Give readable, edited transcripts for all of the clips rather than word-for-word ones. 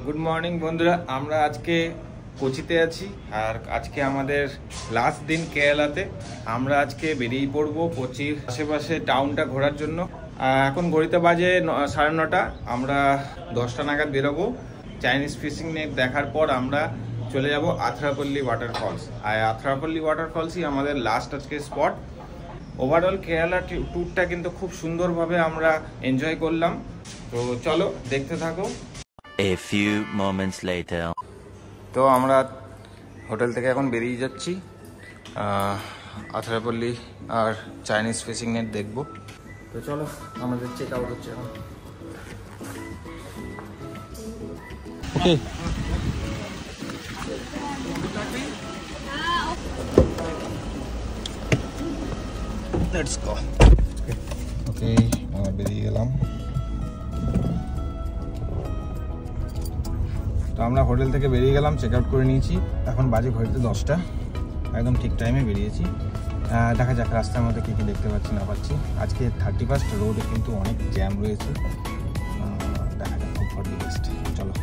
Good morning বন্ধুরা, আমরা আজকে কোচিতে আছি আর আজকে আমাদের লাস্ট দিন কেরালাতে। আমরা আজকে বেরিয়ে পড়বো কোচির আশেপাশে টাউনটা ঘোরার জন্য। এখন ঘড়িতে বাজে 9:30। আমরা 10টা নাগাদ বেরোবো। চাইনিজ ফিশিং নেট দেখার পর আমরা চলে যাব আথরাপল্লী ওয়াটারফলস। আর আথরাপল্লী ওয়াটারফলসই আমাদের লাস্ট আজকে স্পট। ওভারঅল কেরালা ট্যুরটা কিন্তু খুব সুন্দরভাবে আমরা এনজয় করলাম। তো চলো দেখতে থাকো। A few moments later. তো আমরা হোটেল থেকে এখন বেরিয়ে যাচ্ছি, আথরাপল্লী আর চাইনিজ ফিশিং নেট দেখবো। তো চলো, আমাদের চেক আউট হচ্ছে এখন। ওকে, লেটস গো। ওকে, আমরা বেরিয়ে গেলাম। তো আমরা হোটেল থেকে বেরিয়ে গেলাম, চেক আউট করে নিয়েছি। এখন বাজে ঘড়িতে 10টা, একদম ঠিক টাইমে বেরিয়েছি। দেখা যাক রাস্তার মধ্যে কী কী দেখতে পাচ্ছি না পাচ্ছি। আজকে 31st রোডে কিন্তু অনেক জ্যাম রয়েছে। দেখা যাক, হোপ ফর দি বেস্ট। চলো।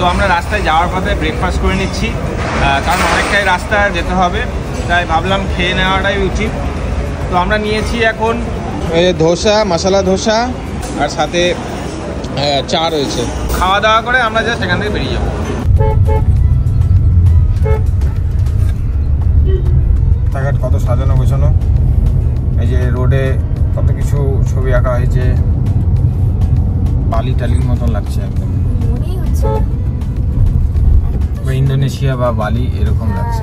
তো আমরা রাস্তায় যাওয়ার পথে ব্রেকফাস্ট করে নিচ্ছি, কারণ অনেকটাই রাস্তা যেতে হবে, তাই ভাবলাম খেয়ে নেওয়াটাই উচিত। তো আমরা নিয়েছি এখন ধোসা, মশলা ধোসা, আর সাথে চা রয়েছে। খাওয়া দাওয়া করে আমরা জাস্ট এখান থেকে বেরিয়ে যাবো। রাস্তাঘাট কত সাজানো গোছানো, এই যে রোডে কত কিছু ছবি আঁকা হয়েছে, বালি টালির মতন লাগছে একদম, ইন্দোনেশিয়া বা বালি এরকম লাগছে।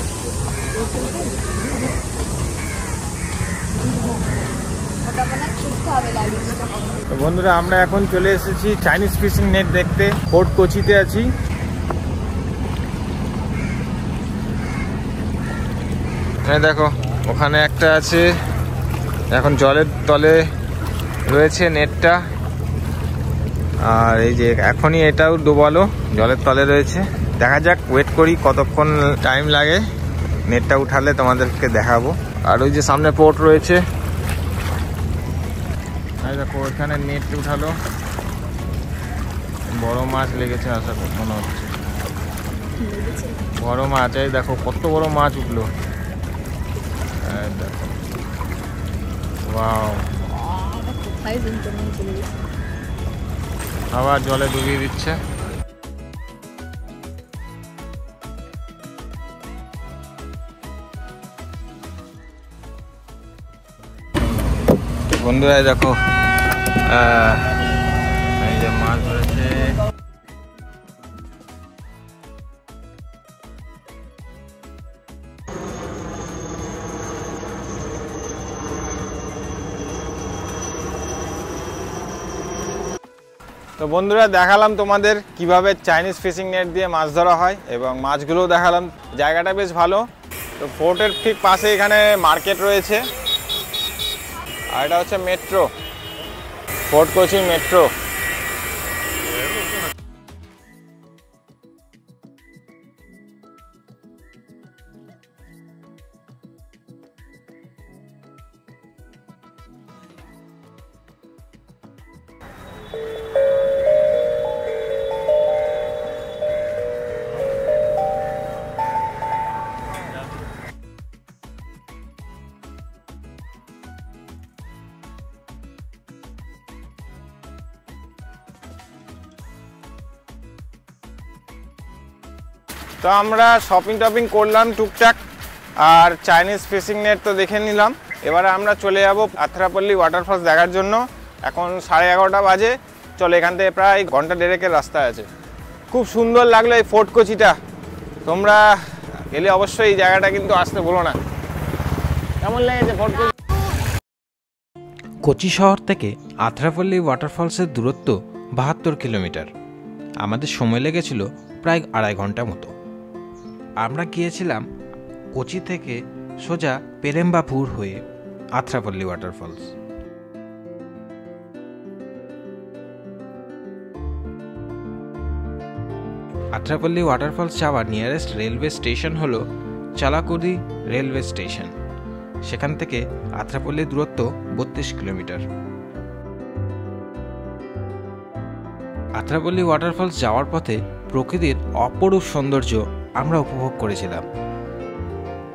তো বন্ধুরা, আমরা এখন চলে এসেছি চাইনিজ ফিশিং নেট দেখতে। ফোর্ট কোচিতে আছি। হ্যাঁ দেখো, ওখানে একটা আছে, এখন জলের তলে রয়েছে নেটটা। আর এই যে এখনই এটাও ডোবালো, জলের তলে রয়েছে। দেখা যাক, ওয়েট করি কতক্ষণ টাইম লাগে। নেটটা উঠালে তোমাদেরকে দেখাবো। আর ওই যে সামনে পোর্ট রয়েছে, দেখো ওইখানে নেট উঠালো। বড় মাছ লেগেছে আশা করি, মনে হচ্ছে বড় মাছ। এই দেখো কত বড় মাছ উঠলো, দেখো। ওয়াও, আবার জলে ডুবিয়ে দিচ্ছে। বন্ধুরা দেখো, এই যে মাছ ধরেছে। তো বন্ধুরা, দেখালাম তোমাদের কিভাবে চাইনিজ ফিশিং নেট দিয়ে মাছ ধরা হয় এবং মাছগুলোও দেখালাম। জায়গাটা বেশ ভালো। তো ফোর্টের ঠিক পাশে এখানে মার্কেট রয়েছে। আর এটা হচ্ছে মেট্রো, ফোর্ট কোচি মেট্রো। তো আমরা শপিং টপিং করলাম টুকটাক, আর চাইনিজ ফিশিং নেট তো দেখে নিলাম। এবারে আমরা চলে যাব আথরাপল্লী ওয়াটারফলস দেখার জন্য। এখন 11:30 বাজে। চলো, এখান থেকে প্রায় ঘন্টা দেড়েকের রাস্তা আছে। খুব সুন্দর লাগলো এই ফোর্ট কোচিটা। তোমরা গেলে অবশ্যই এই জায়গাটা কিন্তু আসতে ভুলো না। কেমন লেগেছে ফোর্ট কোচি? কোচি শহর থেকে আথরাপল্লী ওয়াটারফলসের দূরত্ব 72 কিলোমিটার। আমাদের সময় লেগেছিল প্রায় 2.5 ঘন্টা মতো। আমরা গিয়েছিলাম কোচি থেকে সোজা পেরেম্বাপুর হয়ে আথ্রাপল্লী ওয়াটারফলস। আথ্রাপল্লী ওয়াটারফলস যাওয়ার নিয়ারেস্ট রেলওয়ে স্টেশন হলো চালাকুদি রেলওয়ে স্টেশন। সেখান থেকে আথ্রাপল্লীর দূরত্ব 32 কিলোমিটার। আথ্রাপল্লী ওয়াটারফলস যাওয়ার পথে প্রকৃতির অপরূপ সৌন্দর্য আমরা উপভোগ করেছিলাম।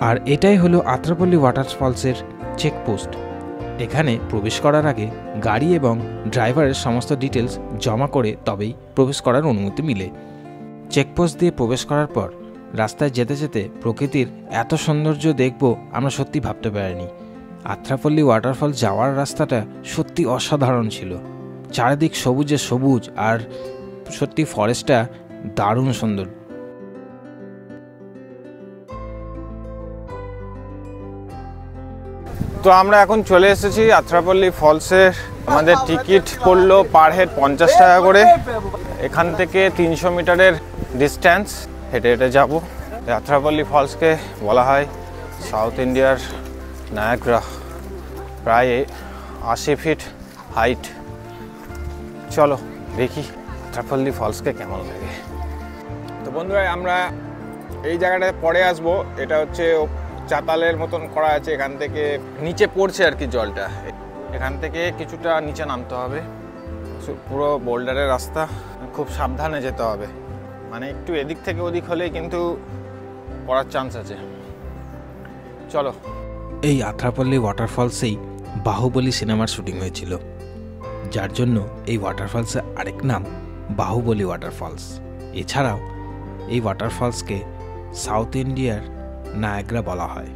আর এটাই হলো আথ্রাপল্লী ওয়াটারফলসের চেকপোস্ট। এখানে প্রবেশ করার আগে গাড়ি এবং ড্রাইভারের সমস্ত ডিটেলস জমা করে তবেই প্রবেশ করার অনুমতি মিলে। চেকপোস্ট দিয়ে প্রবেশ করার পর রাস্তায় যেতে যেতে প্রকৃতির এত সৌন্দর্য দেখব আমরা সত্যি ভাবতে পারিনি। আথ্রাপল্লী ওয়াটারফল যাওয়ার রাস্তাটা সত্যি অসাধারণ ছিল। চারিদিক সবুজে সবুজ, আর সত্যি ফরেস্টটা দারুণ সুন্দর। তো আমরা এখন চলে এসেছি আথ্রাপল্লী ফলসের। আমাদের টিকিট পড়লো পার হেড 50 টাকা করে। এখান থেকে 300 মিটারের ডিস্ট্যান্স হেঁটে হেঁটে যাবো। আথ্রাপল্লী ফলসকে বলা হয় সাউথ ইন্ডিয়ার নায়াগ্রা, প্রায় 80 ফিট হাইট। চলো দেখি আথ্রাপল্লী ফলসকে কেমন লাগে। তো বন্ধুরা, আমরা এই জায়গাটায় পরে আসবো। এটা হচ্ছে চাতালের মতন করা আছে, এখান থেকে নিচে পড়ছে আর কি জলটা। এখান থেকে কিছুটা নিচে নামতে হবে, পুরো বোল্ডারের রাস্তা, খুব সাবধানে যেতে হবে। মানে একটু এদিক থেকে ওদিক হলেই কিন্তু পড়ার চান্স আছে। চলো। এই আথ্রাপল্লী ওয়াটারফলসেই বাহুবলী সিনেমার শুটিং হয়েছিল, যার জন্য এই ওয়াটারফলসের আরেক নাম বাহুবলী ওয়াটারফলস। এছাড়াও এই ওয়াটারফলসকে সাউথ ইন্ডিয়ার নায়াগ্রা বলা হয়।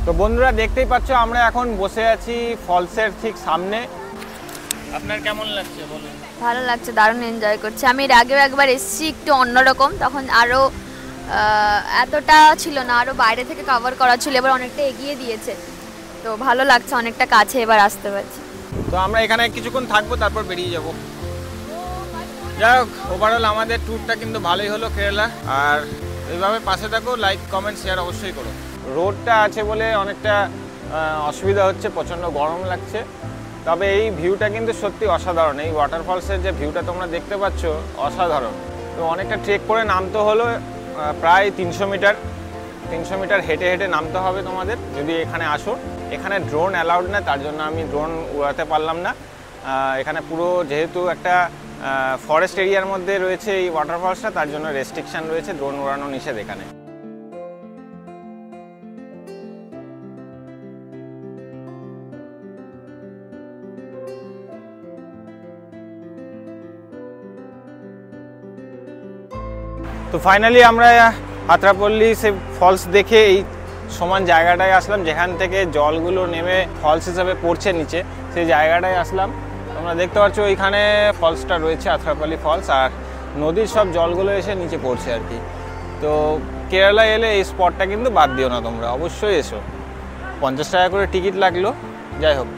তো বন্ধুরা, দেখতেই পাচ্ছ আমরা এখন বসে আছি ফলসের ঠিক সামনে। আপনার কেমন লাগছে বলুন? ভালো লাগছে, দারুণ এনজয় করছি। আমি এর আগেও একবার এসেছি, একটু অন্যরকম, তখন আরও এতটা ছিল না, আরও বাইরে থেকে কভার করা ছিল, এবার অনেকটা এগিয়ে দিয়েছে। তো ভালো লাগছে, অনেকটা কাছে এবার আসতে পারছি। তো আমরা এখানে কিছুক্ষণ থাকবো, তারপর বেরিয়ে যাব। যাই হোক, ওভারঅল আমাদের ট্যুরটা কিন্তু ভালোই হলো কেরালা। আর এইভাবে পাশে থাকো, লাইক কমেন্ট শেয়ার অবশ্যই করো। রোডটা আছে বলে অনেকটা অসুবিধা হচ্ছে, প্রচণ্ড গরম লাগছে। তবে এই ভিউটা কিন্তু সত্যি অসাধারণ। এই ওয়াটারফলসের যে ভিউটা তোমরা দেখতে পাচ্ছ, অসাধারণ। তো অনেকটা ট্রেক করে নামতে হলো, প্রায় 300 মিটার হেঁটে হেঁটে নামতে হবে তোমাদের যদি এখানে আসো। এখানে ড্রোন অ্যালাউড না, তার জন্য আমি ড্রোন উড়াতে পারলাম না। এখানে পুরো যেহেতু একটা ফরেস্ট এরিয়ার মধ্যে রয়েছে এই ওয়াটারফলসটা, তার জন্য রেস্ট্রিকশান রয়েছে, ড্রোন উড়ানো নিষেধ এখানে। তো ফাইনালি আমরা আথ্রাপল্লী সে ফলস দেখে এই সমান জায়গাটায় আসলাম, যেখান থেকে জলগুলো নেমে ফলস হিসাবে পড়ছে নিচে, সেই জায়গাটায় আসলাম। তোমরা দেখতে পাচ্ছ ওইখানে ফলসটা রয়েছে, আথ্রাপল্লী ফলস, আর নদীর সব জলগুলো এসে নিচে পড়ছে আর কি। তো কেরালা এলে এই স্পটটা কিন্তু বাদ দিও না, তোমরা অবশ্যই এসো। 50 টাকা করে টিকিট লাগলো, যাই হোক,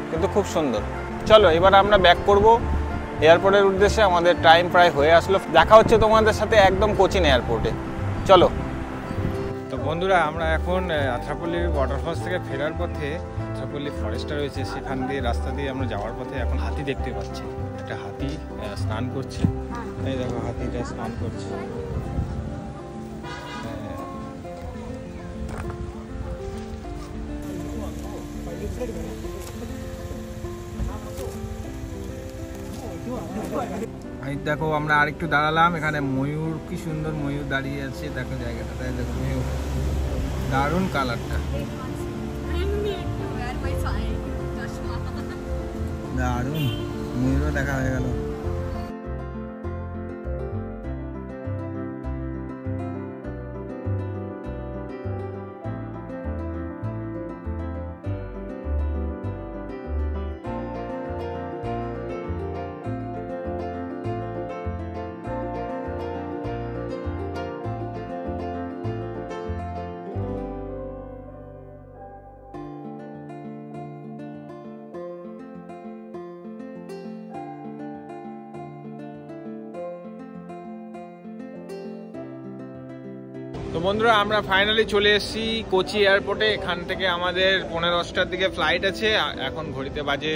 কিন্তু খুব সুন্দর। চলো এবার আমরা ব্যাক করব এয়ারপোর্টের উদ্দেশ্যে। আমাদের টাইম প্রায় হয়ে আসলো। দেখা হচ্ছে তোমাদের সাথে একদম কোচিন এয়ারপোর্টে। চলো। তো বন্ধুরা আমরা এখন আত্রাপল্লী ওয়াটারফলস থেকে ফেরার পথে আত্রাপল্লী ফরেস্টটা রয়েছে, সেখান দিয়ে রাস্তা দিয়ে আমরা যাওয়ার পথে এখন হাতি দেখতে পাচ্ছি। একটা হাতি স্নান করছে, এই দেখো হাতিটা স্নান করছে। দেখো আমরা আরেকটু দাঁড়ালাম, এখানে ময়ূর, কি সুন্দর ময়ূর দাঁড়িয়ে আছে, দেখো জায়গাটা, তাই দেখো ময়ূর, দারুণ কালারটা, দারুণ ময়ূরও দেখা হয়ে গেল। তো বন্ধুরা আমরা ফাইনালি চলে এসেছি কোচি এয়ারপোর্টে। এখান থেকে আমাদের 9:30টার দিকে ফ্লাইট আছে, এখন ঘড়িতে বাজে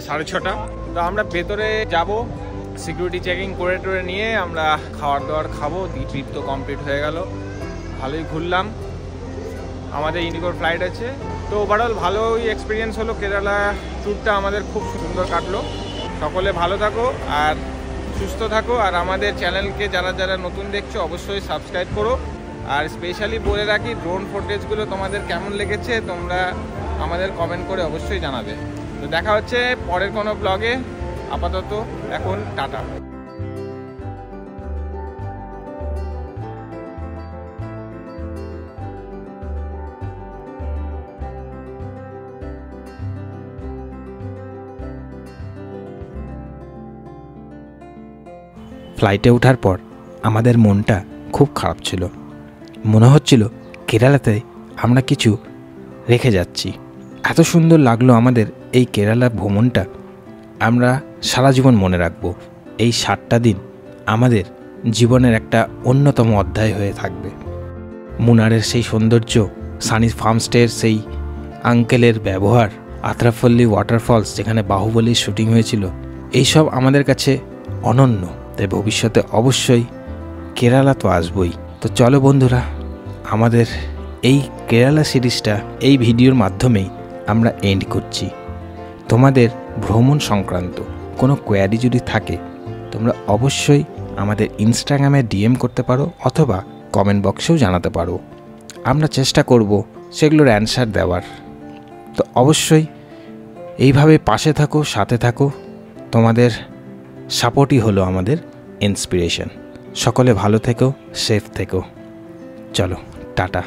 6:30। তো আমরা ভেতরে যাব, সিকিউরিটি চেকিং করে টোরে নিয়ে আমরা খাওয়ার দাওয়ার খাবো। ট্রিপ তো কমপ্লিট হয়ে গেল, ভালোই ঘুরলাম। আমাদের ইন্ডিগোর ফ্লাইট আছে। তো ওভারঅল ভালোই এক্সপিরিয়েন্স হলো, কেরালা ট্যুরটা আমাদের খুব সুন্দর কাটলো। সকলে ভালো থাকো আর সুস্থ থাকো, আর আমাদের চ্যানেলকে যারা যারা নতুন দেখছো অবশ্যই সাবস্ক্রাইব করো। আর স্পেশালি বলে রাখি, ড্রোন ফুটেজগুলো তোমাদের কেমন লেগেছে তোমরা আমাদের কমেন্ট করে অবশ্যই জানাবে। তো দেখা হচ্ছে পরের কোনো ব্লগে, আপাতত এখন টাটা। ফ্লাইটে ওঠার পর আমাদের মনটা খুব খারাপ ছিল, মনে হচ্ছিল কেরালাতে আমরা কিছু রেখে যাচ্ছি। এত সুন্দর লাগলো আমাদের এই কেরালা ভ্রমণটা, আমরা সারা জীবন মনে রাখব। এই 7টা দিন আমাদের জীবনের একটা অন্যতম অধ্যায় হয়ে থাকবে। মুনারের সেই সৌন্দর্য, সানি ফার্মস্টের সেই আঙ্কেলের ব্যবহার, আত্রাপল্লী ওয়াটারফলস যেখানে বাহুবলীর শুটিং হয়েছিল, এইসব আমাদের কাছে অনন্য। তাই ভবিষ্যতে অবশ্যই কেরালা তো আসবই। তো চলো বন্ধুরা, আমাদের এই কেরালা সিরিজটা এই ভিডিওর মাধ্যমেই আমরা এন্ড করছি। তোমাদের ভ্রমণ সংক্রান্ত কোনো কোয়ারি যদি থাকে তোমরা অবশ্যই আমাদের ইনস্টাগ্রামে ডিএম করতে পারো অথবা কমেন্ট বক্সেও জানাতে পারো। আমরা চেষ্টা করব সেগুলোর অ্যান্সার দেওয়ার। তো অবশ্যই এইভাবে পাশে থাকো, সাথে থাকো। তোমাদের সাপোর্টই হলো আমাদের ইন্সপিরেশন। সকলে ভালো থেকো, সেফ থেকো। চলো টাটা।